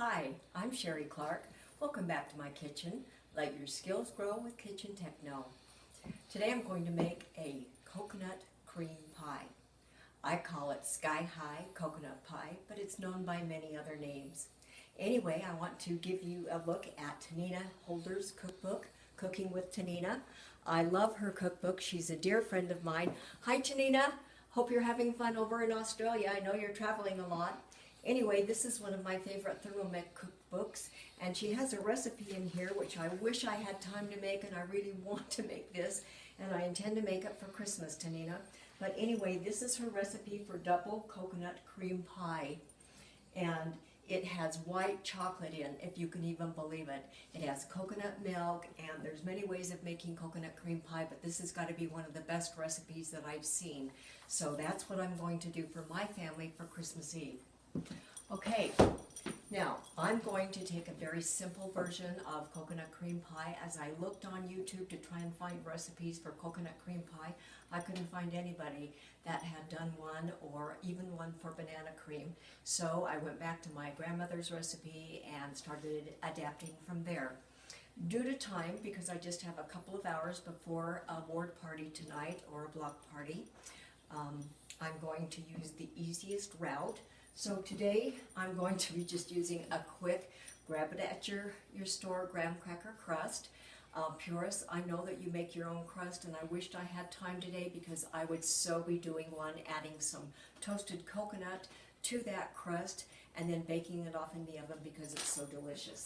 Hi, I'm Sherri Clark. Welcome back to my kitchen. Let your skills grow with Kitchen Techno. Today I'm going to make a coconut cream pie. I call it Sky High Coconut Pie, but it's known by many other names. Anyway, I want to give you a look at Tanina Holder's cookbook, Cooking with Tanina. I love her cookbook. She's a dear friend of mine. Hi Tanina, hope you're having fun over in Australia. I know you're traveling a lot. Anyway, this is one of my favorite Thermomix cookbooks, and she has a recipe in here which I wish I had time to make, and I really want to make this, and I intend to make it for Christmas, Tanina. But anyway, this is her recipe for double coconut cream pie, and it has white chocolate in, if you can even believe it. It has coconut milk, and there's many ways of making coconut cream pie, but this has got to be one of the best recipes that I've seen. So that's what I'm going to do for my family for Christmas Eve. Okay, now I'm going to take a very simple version of coconut cream pie. As I looked on YouTube to try and find recipes for coconut cream pie, I couldn't find anybody that had done one or even one for banana cream. So I went back to my grandmother's recipe and started adapting from there. Due to time, because I just have a couple of hours before a ward party tonight or a block party, I'm going to use the easiest route. So today I'm going to be just using a quick grab it at your store graham cracker crust. Purists, I know that you make your own crust, and I wished I had time today because I would so be doing one, adding some toasted coconut to that crust and then baking it off in the oven because it's so delicious.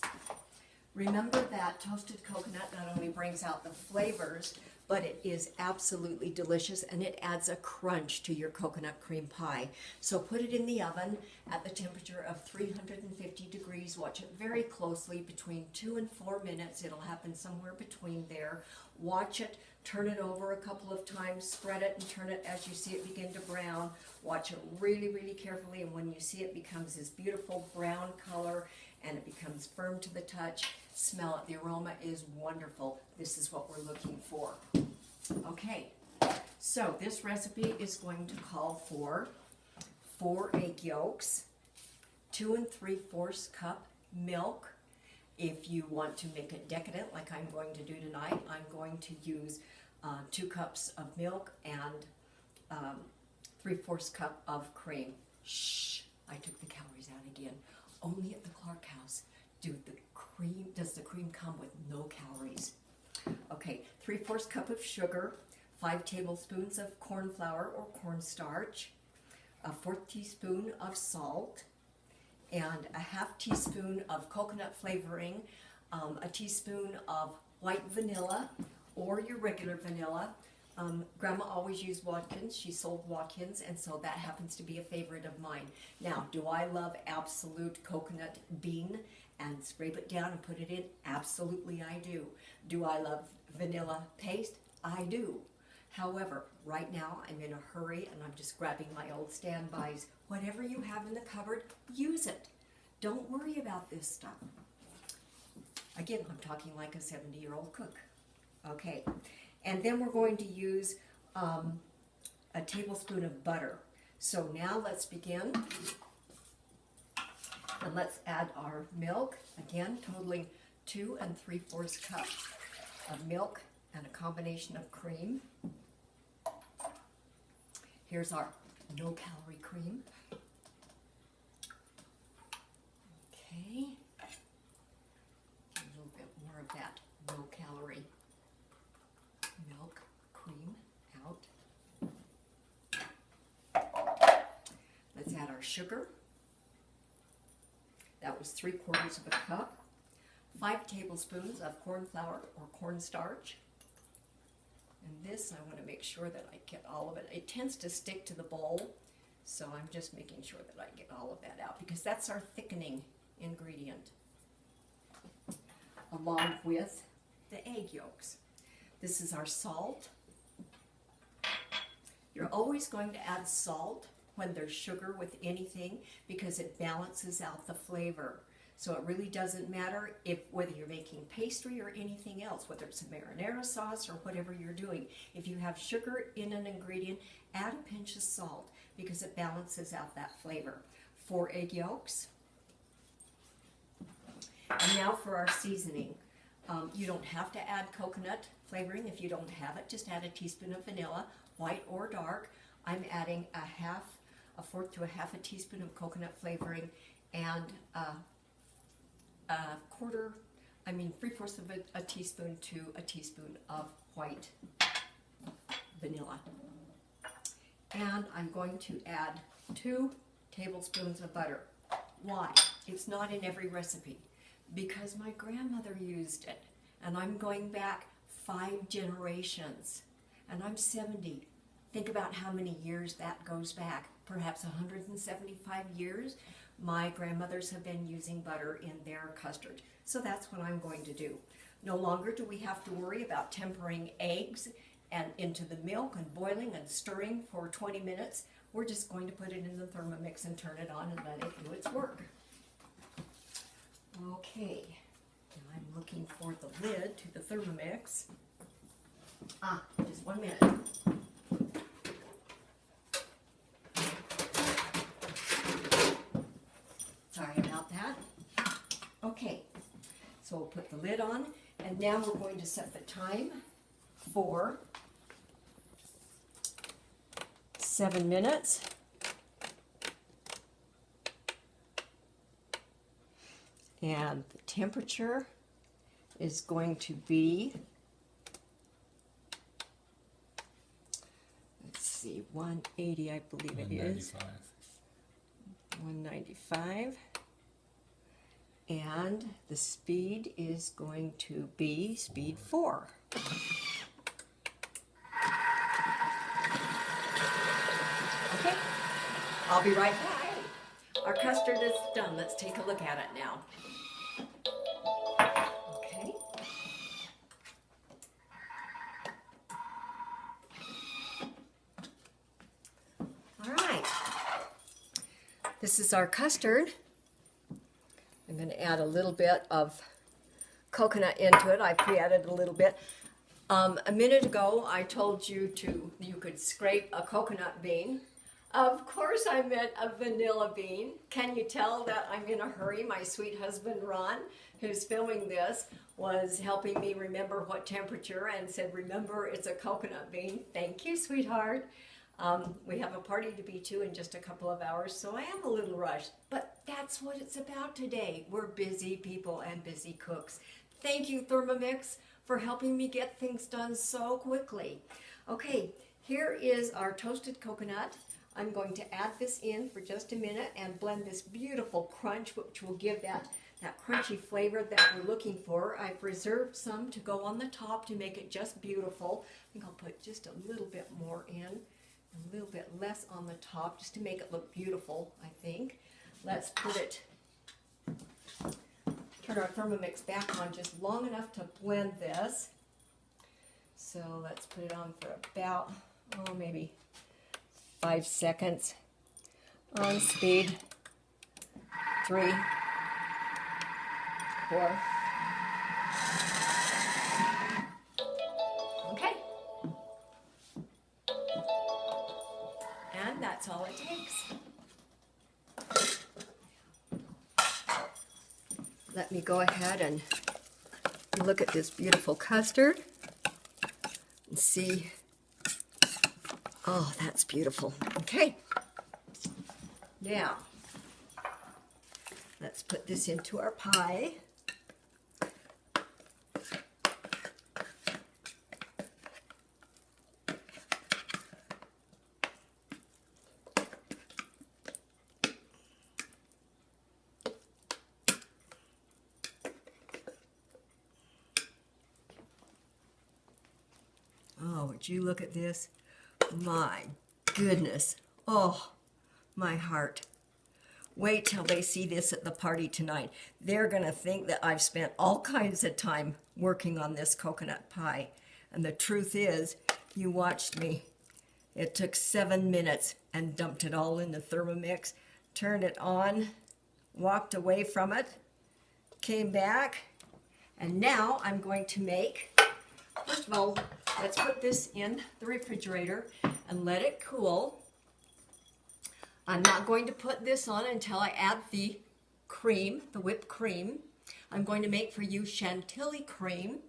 Remember that toasted coconut not only brings out the flavors, but it is absolutely delicious, and it adds a crunch to your coconut cream pie. So put it in the oven at the temperature of 350 degrees. Watch it very closely, between 2 and 4 minutes. It'll happen somewhere between there. Watch it, turn it over a couple of times, spread it and turn it as you see it begin to brown. Watch it really, really carefully, and when you see it becomes this beautiful brown color and it becomes firm to the touch, smell it. The aroma is wonderful. This is what we're looking for. Okay, so this recipe is going to call for 4 egg yolks, 2 3/4 cup milk. If you want to make it decadent like I'm going to do tonight, I'm going to use 2 cups of milk and 3/4 cup of cream. Shh, I took the calories out again. Only at the Clark house does the cream come with no calories. Okay, 3/4 cup of sugar, 5 tablespoons of corn flour or cornstarch, a 1/4 teaspoon of salt, and a 1/2 teaspoon of coconut flavoring, a teaspoon of white vanilla or your regular vanilla. Grandma always used Watkins. She sold Watkins, and so that happens to be a favorite of mine. Now, do I love absolute coconut bean and scrape it down and put it in? Absolutely I do. Do I love vanilla paste? I do. However, right now I'm in a hurry and I'm just grabbing my old standbys. Whatever you have in the cupboard, use it. Don't worry about this stuff. Again, I'm talking like a 70-year-old cook. Okay. And then we're going to use a tablespoon of butter. So now let's begin. And let's add our milk, again totaling 2 3/4 cups of milk and a combination of cream. Here's our no-calorie cream. Okay. A little bit more of that no-calorie milk cream out. Let's add our sugar. That was 3/4 of a cup. 5 tablespoons of corn flour or cornstarch. And this, I want to make sure that I get all of it. It tends to stick to the bowl, so I'm just making sure that I get all of that out because that's our thickening ingredient, along with the egg yolks. This is our salt. You're always going to add salt when there's sugar with anything because it balances out the flavor. So it really doesn't matter whether you're making pastry or anything else, whether it's a marinara sauce or whatever you're doing. If you have sugar in an ingredient, add a pinch of salt because it balances out that flavor. 4 egg yolks, Now for our seasoning. You don't have to add coconut flavoring if you don't have it. Just add a teaspoon of vanilla, white or dark. I'm adding a fourth to a half a teaspoon of coconut flavoring and three-fourths of a teaspoon to a teaspoon of white vanilla. And I'm going to add 2 tablespoons of butter. Why? It's not in every recipe. Because my grandmother used it. And I'm going back 5 generations. And I'm 70. Think about how many years that goes back. Perhaps 175 years. My grandmothers have been using butter in their custard. So that's what I'm going to do. No longer do we have to worry about tempering eggs and into the milk and boiling and stirring for 20 minutes. We're just going to put it in the Thermomix and turn it on and let it do its work. Okay, now I'm looking for the lid to the Thermomix. Just 1 minute. Sorry about that. Okay, so we'll put the lid on, and now we're going to set the time for 7 minutes. And the temperature is going to be, let's see, 180, I believe it is. 195. And the speed is going to be speed 4. Okay, I'll be right back. Our custard is done. Let's take a look at it now. Okay. All right. This is our custard. I'm going to add a little bit of coconut into it. I pre-added a little bit. A minute ago, I told you you could scrape a coconut bean. Of course I meant a vanilla bean. Can you tell that I'm in a hurry? My sweet husband, Ron, who's filming this, was helping me remember what temperature and said, remember, it's a coconut bean. Thank you, sweetheart. We have a party to be to in just a couple of hours, so I am a little rushed. But that's what it's about today. We're busy people and busy cooks. Thank you, Thermomix, for helping me get things done so quickly. Okay, here is our toasted coconut. I'm going to add this in for just a minute and blend this beautiful crunch, which will give that crunchy flavor that we're looking for. I've reserved some to go on the top to make it just beautiful. I think I'll put just a little bit more in, a little bit less on the top, just to make it look beautiful, I think. Let's put it, turn our Thermomix back on just long enough to blend this. So let's put it on for about, maybe 5 seconds on speed 3, 4. Okay. And that's all it takes. Let me go ahead and look at this beautiful custard and see. Oh, that's beautiful. Okay. Now, let's put this into our pie. Oh, would you look at this? My goodness. Oh, my heart. Wait till they see this at the party tonight. They're going to think that I've spent all kinds of time working on this coconut pie. And the truth is, you watched me. It took 7 minutes and dumped it all in the Thermomix, turned it on, walked away from it, came back, and now I'm going to make, first of all, let's put this in the refrigerator and let it cool. I'm not going to put this on until I add the cream, the whipped cream. I'm going to make for you chantilly cream,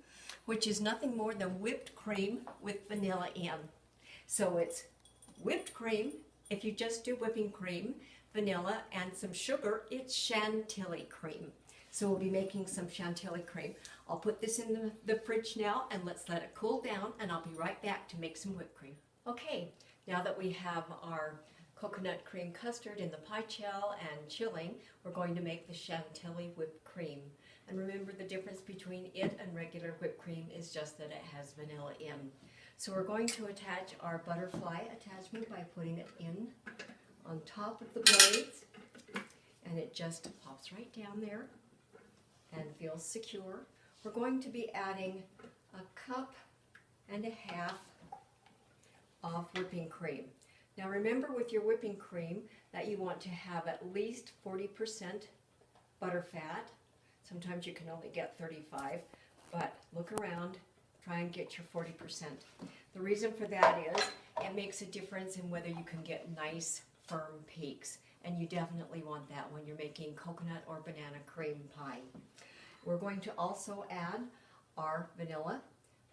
which is nothing more than whipped cream with vanilla in. So it's whipped cream. If you just do whipping cream, vanilla, and some sugar, it's chantilly cream. So we'll be making some chantilly cream. I'll put this in the fridge now and let's let it cool down, and I'll be right back to make some whipped cream. Okay, now that we have our coconut cream custard in the pie shell and chilling, we're going to make the chantilly whipped cream. And remember, the difference between it and regular whipped cream is just that it has vanilla in. So we're going to attach our butterfly attachment by putting it in on top of the blades, and it just pops right down there and feels secure. We're going to be adding 1.5 cups of whipping cream. Now remember, with your whipping cream that you want to have at least 40% butter fat. Sometimes you can only get 35, but look around, try and get your 40%. The reason for that is it makes a difference in whether you can get nice firm peaks, and you definitely want that when you're making coconut or banana cream pie. We're going to also add our vanilla.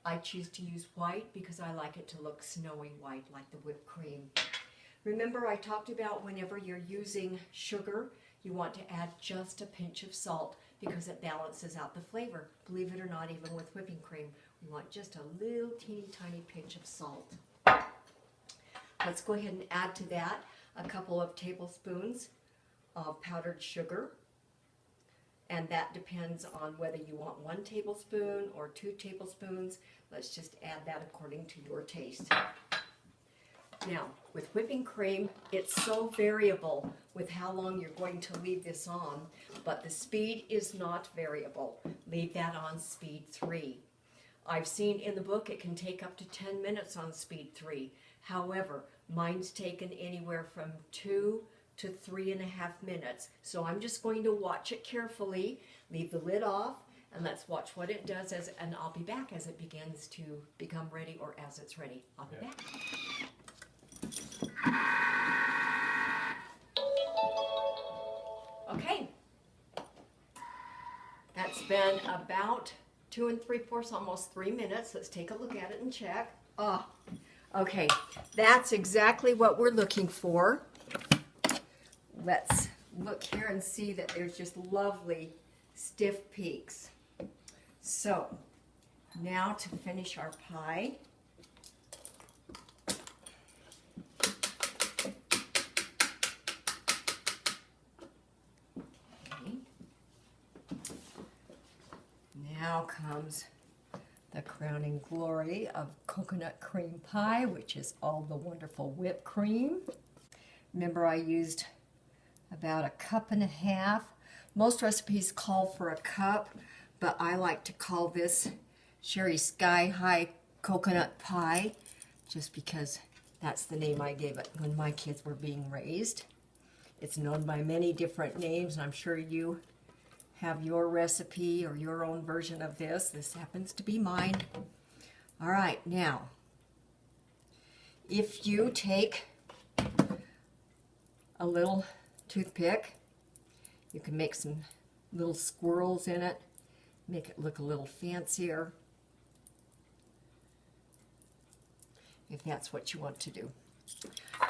I choose to use white because I like it to look snowy white like the whipped cream. Remember, I talked about whenever you're using sugar, you want to add just a pinch of salt because it balances out the flavor. Believe it or not, even with whipping cream, we want just a little teeny tiny pinch of salt. Let's go ahead and add to that a couple of tablespoons of powdered sugar. And that depends on whether you want 1 tablespoon or 2 tablespoons. Let's just add that according to your taste. Now, with whipping cream, it's so variable with how long you're going to leave this on, but the speed is not variable. Leave that on speed 3. I've seen in the book it can take up to 10 minutes on speed 3. However, mine's taken anywhere from 2 to 3.5 minutes. So I'm just going to watch it carefully, leave the lid off, and let's watch what it does, and I'll be back as it begins to become ready, or as it's ready. I'll be back. Okay, that's been about 2 3/4, almost 3 minutes. Let's take a look at it and check. Oh, okay, that's exactly what we're looking for. Let's look here and see that there's just lovely stiff peaks. So now to finish our pie, now comes the crowning glory of coconut cream pie, which is all the wonderful whipped cream. Remember, I used about 1.5 cups. Most recipes call for 1 cup, but I like to call this Sherri Sky High Coconut Pie just because that's the name I gave it when my kids were being raised. It's known by many different names, and I'm sure you have your recipe or your own version of this. This happens to be mine. All right, now, if you take a little toothpick, you can make some little squirrels in it, make it look a little fancier, if that's what you want to do.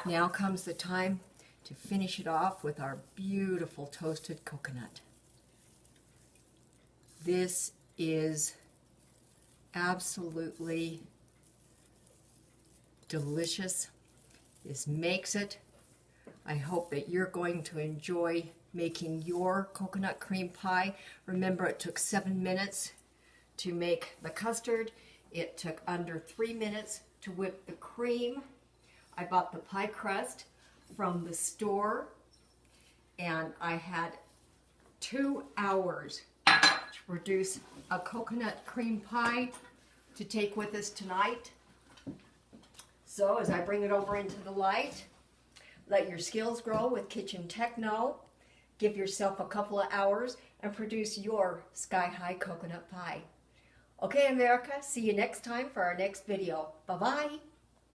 Now comes the time to finish it off with our beautiful toasted coconut. This is absolutely delicious. This makes it. I hope that you're going to enjoy making your coconut cream pie. Remember, it took 7 minutes to make the custard. It took under 3 minutes to whip the cream. I bought the pie crust from the store, and I had 2 hours to produce a coconut cream pie to take with us tonight. So as I bring it over into the light, let your skills grow with Kitchen Techno. Give yourself a couple of hours and produce your sky-high coconut pie. Okay, America, see you next time for our next video. Bye-bye.